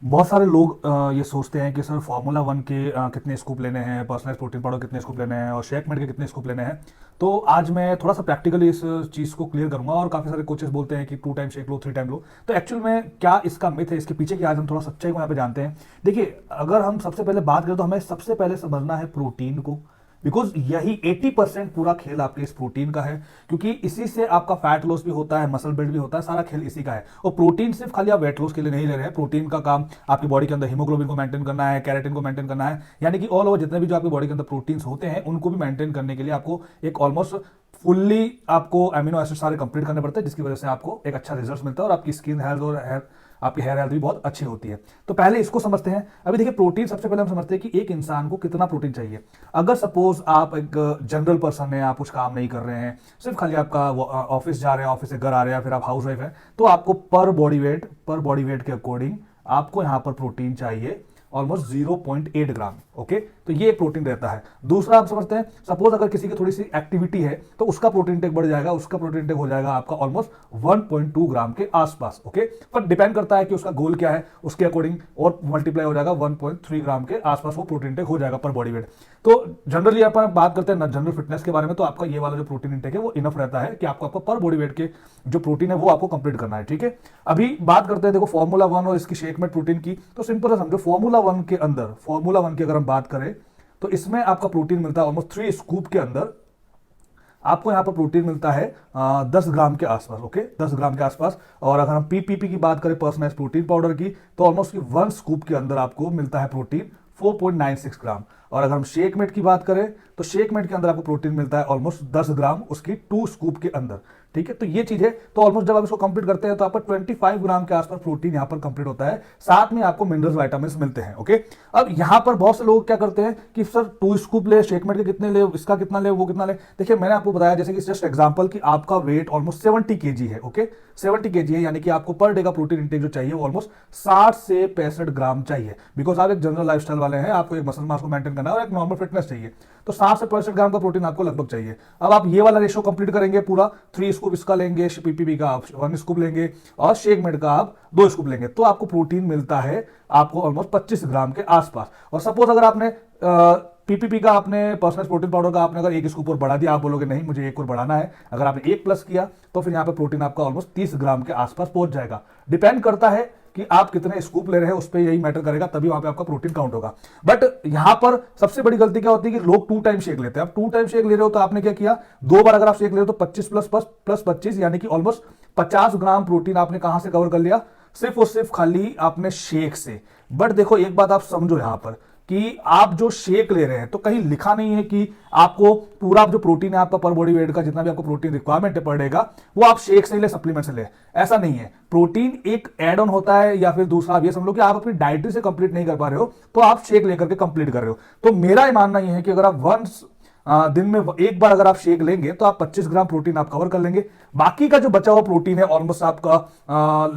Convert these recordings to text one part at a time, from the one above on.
बहुत सारे लोग ये सोचते हैं कि सर फार्मूला वन के कितने स्कूप लेने हैं, पर्सनलाइज प्रोटीन पाउडर कितने स्कूप लेने हैं और शेकमेट के कितने स्कूप लेने हैं। तो आज मैं थोड़ा सा प्रैक्टिकली इस चीज़ को क्लियर करूंगा। और काफ़ी सारे कोचेस बोलते हैं कि 2 टाइम शेक लो, 3 टाइम लो। तो एक्चुअल में क्या इसका मिथ है, इसके पीछे की आज हम थोड़ा सच्चाई को यहाँ पे जानते हैं। देखिए, अगर हम सबसे पहले बात करें तो हमें सबसे पहले समझना है प्रोटीन को, बिकॉज यही 80% पूरा खेल आपके इस प्रोटीन का है। क्योंकि इसी से आपका फैट लॉस भी होता है, मसल बिल्ड भी होता है, सारा खेल इसी का है। और प्रोटीन सिर्फ खाली आप वेट लॉस के लिए नहीं ले रहे हैं। प्रोटीन का काम आपकी बॉडी के अंदर हीमोग्लोबिन को मेंटेन करना है, कैरेटिन को मेंटेन करना है, यानी कि ऑल ओवर जितने भी जो आपकी बॉडी के अंदर प्रोटीन्स होते हैं उनको भी मेंटेन करने के लिए आपको एक ऑलमोस्ट फुल्ली आपको अमीनो एसिड सारे कंप्लीट करने पड़ते हैं, जिसकी वजह से आपको एक अच्छा रिजल्ट मिलता है और आपकी स्किन हेल्थ और आपकी हेयर हेल्थ भी बहुत अच्छी होती है। तो पहले इसको समझते हैं। अभी देखिए, प्रोटीन सबसे पहले हम समझते हैं कि एक इंसान को कितना प्रोटीन चाहिए। अगर सपोज आप एक जनरल पर्सन है, आप कुछ काम नहीं कर रहे हैं, सिर्फ खाली आपका ऑफिस जा रहे हैं, ऑफिस से घर आ रहे हैं, या फिर आप हाउस वाइफ है, तो आपको पर बॉडी वेट के अकॉर्डिंग आपको यहां पर प्रोटीन चाहिए ऑलमोस्ट 0.8 ग्राम। ओके, तो ये प्रोटीन रहता है। दूसरा आप समझते हैं, सपोज अगर किसी की थोड़ी सी एक्टिविटी है तो उसका प्रोटीन टेक बढ़ जाएगा, उसका प्रोटीन टेक हो जाएगा आपका ऑलमोस्ट 1.2 ग्राम के आसपास। ओके, पर डिपेंड करता है कि उसका गोल क्या है, उसके अकॉर्डिंग और मल्टीप्लाई हो जाएगा, 1.3 ग्राम के आसपास वो प्रोटीन टेक हो जाएगा पर बॉडी वेट। तो जनरली अपन बात करते हैं जनरल फिटनेस के बारे में, तो आपका ये वाला जो प्रोटीन इंटेक है वो इनफ रहता है कि आपको आपका पर बॉडी वेट के जो प्रोटीन है वो आपको कंप्लीट करना है। ठीक है, अभी बात करते हैं देखो फॉर्मूला वन और इसकी शेकमेट प्रोटीन की। तो सिंपल है, समझो फॉर्मूला वन की अगर हम बात करें तो इसमें आपका प्रोटीन मिलता है ऑलमोस्ट 3 स्कूप के अंदर आपको यहां पर प्रोटीन मिलता है 10 ग्राम के आसपास। ओके, 10 ग्राम के आसपास। और अगर हम पीपीपी की बात करें, पर्सनलाइज्ड प्रोटीन पाउडर की, तो ऑलमोस्ट 1 स्कूप के अंदर आपको मिलता है प्रोटीन 4.96 ग्राम। और अगर हम शेकमेट की बात करें तो शेकमेट के अंदर आपको प्रोटीन मिलता है ऑलमोस्ट 10 ग्राम उसकी 2 स्कूप के अंदर। ठीक है, तो ये चीज है। तो ऑलमोस्ट जब आप इसको कंप्लीट करते हैं तो आपका 25 ग्राम के आसपास प्रोटीन यहां पर कंप्लीट होता है, साथ में आपको मिनरल्स विटामिन मिलते हैं। ओके, अब यहां पर बहुत से लोग क्या करते हैं कि सर 2 स्कूप ले, शेकमेट के कितने ले, इसका कितना ले, वो कितना ले। देखिए, मैंने आपको बताया जैसे कि जस्ट एग्जांपल कि आपका वेट ऑलमोस्ट 70 केजी है। ओके, 70 केजी है, यानी कि आपको पर डे का प्रोटीन इंटेक जो चाहिए वो ऑलमोस्ट 60 से 65 ग्राम चाहिए। बिकॉज आप एक जनरल लाइफस्टाइल वाले हैं, आपको एक मसल मास को मेंटेन करना है और एक नॉर्मल फिटनेस चाहिए, तो 60 से 65 ग्राम का प्रोटीन आपको लगभग चाहिए। अब आप ये वाला रेशियो कंप्लीट करेंगे पूरा, 3 स्कूप इसका लेंगे, पीपीपी का आप 1 स्कूप लेंगे और शेकमेट का आप 2 स्कूप लेंगे, तो आपको प्रोटीन मिलता है आपको ऑलमोस्ट 25 ग्राम के आसपास। और सपोज अगर आपने पीपीपी का, आपने पर्सनल प्रोटीन पाउडर का आपने अगर 1 स्कूप और बढ़ा दिया, आप बोलोगे नहीं मुझे 1 और बढ़ाना है, अगर आपने 1 प्लस किया तो फिर यहाँ पे प्रोटीन आपका ऑलमोस्ट 30 ग्राम के आसपास पहुंच जाएगा। डिपेंड करता है कि आप कितने स्कूप ले रहे हैं, उस पर यही मैटर करेगा, तभी वहां पे आपका प्रोटीन काउंट होगा। बट यहां पर सबसे बड़ी गलती क्या होती है कि लोग 2 टाइम शेक लेते हैं। अब 2 टाइम शेक ले रहे हो तो आपने क्या किया, 2 बार अगर आप शेक ले रहे हो तो 25 प्लस 25 यानी कि ऑलमोस्ट 50 ग्राम प्रोटीन आपने कहां से कवर कर लिया, सिर्फ और सिर्फ खाली आपने शेक से। बट देखो, एक बात आप समझो यहां पर कि आप जो शेक ले रहे हैं तो कहीं लिखा नहीं है कि आपको पूरा जो प्रोटीन है आपका पर बॉडी वेट का जितना भी आपको प्रोटीन रिक्वायरमेंट पड़ेगा वो आप शेक से ले, सप्लीमेंट से ले, ऐसा नहीं है। प्रोटीन एक एड ऑन होता है, या फिर दूसरा आप ये समझ लो कि आप अपनी डाइटरी से कंप्लीट नहीं कर पा रहे हो तो आप शेक लेकर के कंप्लीट कर रहे हो। तो मेरा ये मानना यह है कि अगर आप वंस दिन में एक बार अगर आप शेक लेंगे तो आप 25 ग्राम प्रोटीन आप कवर कर लेंगे। बाकी का जो बचा हुआ प्रोटीन है ऑलमोस्ट आपका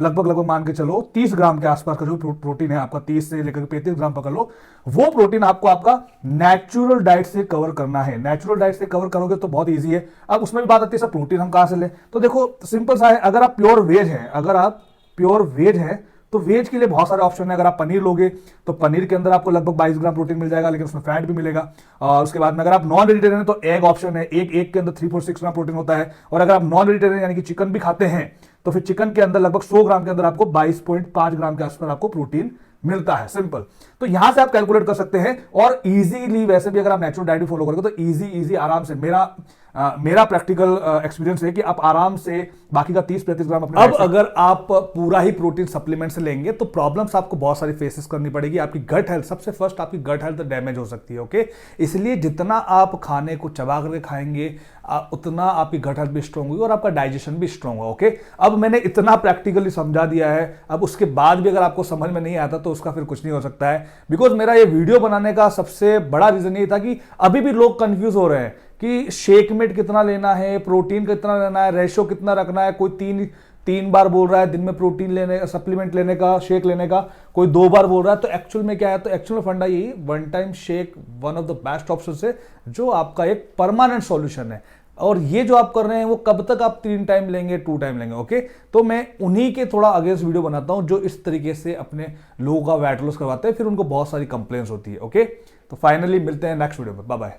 लगभग मान के चलो 30 ग्राम के आसपास का जो प्रोटीन है आपका, 30 से लेकर 35 ग्राम पकड़ लो, वो प्रोटीन आपको आपका नेचुरल डाइट से कवर करना है। नेचुरल डाइट से कवर करोगे तो बहुत ईजी है। अब उसमें भी बात आती है सर प्रोटीन हम कहां से लें, तो देखो सिंपल सा है, अगर आप प्योर वेज हैं तो वेज के लिए बहुत सारे ऑप्शन है। अगर आप पनीर लोगे तो पनीर के अंदर आपको लगभग 22 ग्राम प्रोटीन मिल जाएगा, लेकिन उसमें फैट भी मिलेगा। और उसके बाद में अगर आप नॉन वेजिटेरियन है तो एग ऑप्शन है, एक के अंदर 346 ग्राम प्रोटीन होता है। और अगर आप नॉन वेजिटेरियन यानी कि चिकन भी खाते हैं तो फिर चिकन के अंदर लगभग 100 ग्राम के अंदर आपको 22.5 ग्राम के आसपास आपको प्रोटीन मिलता है। सिंपल, तो यहां से आप कैलकुलेट कर सकते हैं। और इजीली वैसे भी अगर आप नेचुरल डाइट फॉलो करोगे तो इजी आराम से मेरा प्रैक्टिकल एक्सपीरियंस है कि आप आराम से बाकी का 30-35 ग्राम अपने। अब अगर आप पूरा ही प्रोटीन सप्लीमेंट से लेंगे तो प्रॉब्लम्स आपको बहुत सारी फेसेस करनी पड़ेगी। आपकी गट हेल्थ, सबसे फर्स्ट आपकी गट हेल्थ डैमेज हो सकती है। ओके, इसलिए जितना आप खाने को चबा करके खाएंगे उतना आपकी गट हेल्थ भी स्ट्रांग होगी और आपका डाइजेशन भी स्ट्रांग होगा। ओके, अब मैंने इतना प्रैक्टिकली समझा दिया है, अब उसके बाद भी अगर आपको समझ में नहीं आता तो उसका फिर कुछ नहीं हो सकता है। बिकॉज मेरा ये वीडियो बनाने का सबसे बड़ा रीजन ये था कि अभी भी लोग कंफ्यूज हो रहे हैं कि शेकमेट कितना लेना है, प्रोटीन कितना लेना है, रेशो कितना रखना है। कोई तीन बार बोल रहा है दिन में प्रोटीन लेने, सप्लीमेंट लेने का, शेक लेने का, कोई 2 बार बोल रहा है। तो एक्चुअल में क्या है, तो एक्चुअल में फंडा यही, 1 time shake one of the best option है जो आपका एक परमानेंट सॉल्यूशन है। और ये जो आप कर रहे हैं वो कब तक आप 3 टाइम लेंगे, 2 टाइम लेंगे। ओके, तो मैं उन्हीं के थोड़ा अगेंस्ट वीडियो बनाता हूं जो इस तरीके से अपने लोगों का वेट लॉस करवाते हैं, फिर उनको बहुत सारी कंप्लेंट्स होती है। ओके, तो फाइनली मिलते हैं नेक्स्ट वीडियो में। Bye bye.